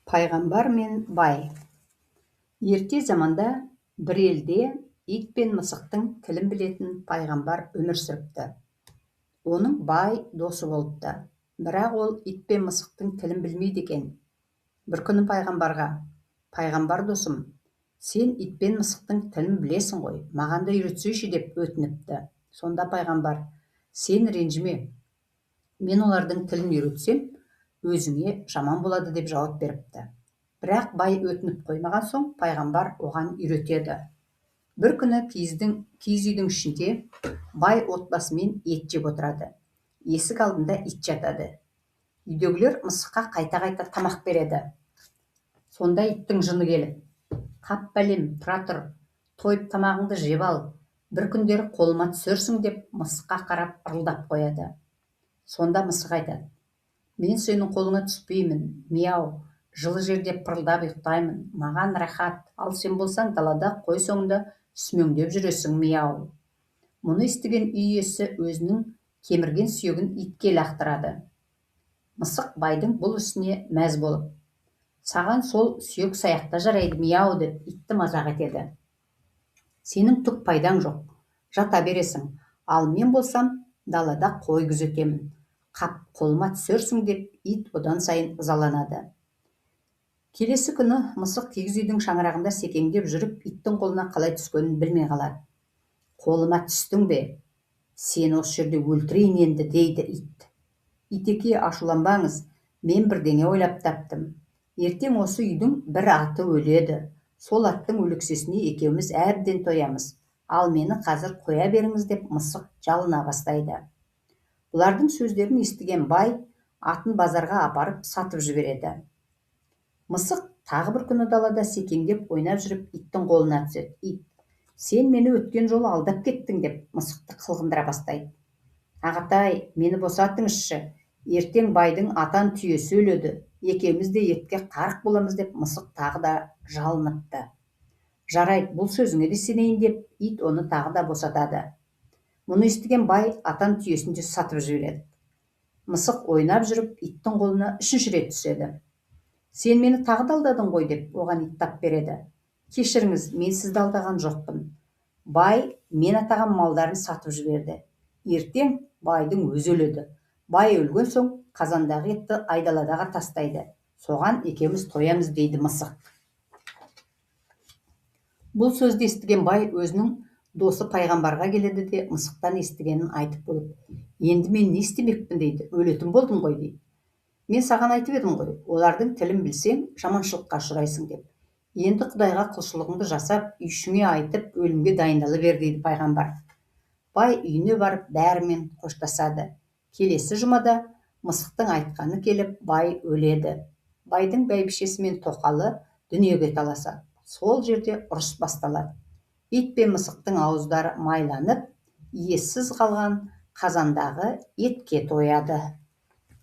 Пайғамбар мен бай. Ерте заманда бір елде ит пен мысықтың тілін білетін пайғамбар өмір сүріпті. Оның бай досы болыпты. Бірақ ол ит пен мысықтың тілін білмейді екен. Бір күні пайғамбарға: "Пайғамбар досым, сен ит пен мысықтың тілін білесің ғой, маған да үйретсейші" деп өтініпті. Сонда пайғамбар: "Сен ренжіме, мен олардың тілін үйретсем, өзіңе жаман болады" деп жауап беріпті. Бірақ бай өтініп қоймаған соң, пайғамбар оған үйретеді. Бір күні киіз үйдің ішінде бай отбасымен ет жеп отырады. Есік алдында ит жатады. Үйдегілер мысыққа қайта-қайта тамақ береді. Сонда иттің жыны келіп: "Қап бәлем, тұра тұр, тойып тамағыңды жеп ал, бір күндері қолыма түсерсің" деп мысыққа қарап ырылдап қояды. Сонда мысық айтады: "Мен сенің қолыңа түспеймін, мияу, жылы жерде пырылдап ұйықтаймын, маған рахат, ал сен болсаң далада қой соңында сүмеңдеп жүресің, мияу". Мұны естіген үй иесі өзінің кемірген сүйегін итке лақтырады. Мысық байдың бұл ісіне мәз болып: "Саған сол сүйек саяқта жарайды, мияу" деп итті мазақ етеді. "Сенің түк пайдаң жоқ, жата бересің, ал мен болсам далада қой күзетемін, қап қолыма түсерсің" деп ит одан сайын ызаланады. Келесі күні мысық киіз үйдің шаңырағында секеңдеп жүріп, иттің қолына қалай түскенін білмей қалады. "Қолыма түстің бе? Сені осы жерде өлтірейін енді" дейді ит. "Итеке, ашуланбаңыз, мен бірдеңе ойлап таптым. Ертең осы үйдің бір аты өледі. Сол аттың өлексесіне екеуміз әбден тоямыз. Ал мені қазір қоя беріңіз" деп мысық жалына бастайды. Бұлардың сөздерін естіген бай атын базарға апарып сатып жібереді. Мысық тағы бір күні далада секеңдеп ойнап жүріп, иттің қолына түседі. Ит: "Сен мені өткен жолы алдап кеттің" деп мысықты қылғындыра бастайды. "Ағатай, мені босатыңызшы, ертең байдың атан түйесі өледі, екеуміз де етке қарық боламыз" деп мысық тағы да жалыныпты. "Жарайды, бұл сөзіңе де сенейін" деп ит оны тағы да босатады. Мұны естіген бай атан түйесін де сатып жібереді. Мысық ойнап жүріп, иттің қолына үшінші рет түседі. "Сен мені тағы да алдадың ғой" деп оған ит тап береді. "Кешіріңіз, мен сізді алдаған жоқпын. Бай мен атаған малдарын сатып жіберді. Ертең байдың өзі өледі. Бай өлген соң қазандағы етті айдаладаға тастайды. Соған екеуміз тоямыз" дейді мысық. Бұл сөзді естіген бай өзінің досы пайғамбарға келеді де мысықтан естігенін айтып болып: "Енді мен не істемекпін" дейді. "Өлетін болдым ғой" дейді. "Мен саған айтып едім ғой, олардың тілін білсең, жаманшылыққа ұшырайсың" деп. "Енді Құдайға құлшылығыңды жасап, үйшіңе айтып, өлімге дайындала бер" дейді пайғамбар. Бай үйіне барып бәрімен қоштасады. Келесі жұмада мысықтың айтқаны келіп, бай өледі. Байдың бәйбішесі мен тоқалы дүниеге таласады. Сол жерде ұрыс басталады. Ит пен мысықтың ауыздары майланып, иессіз қалған қазандағы етке тояды.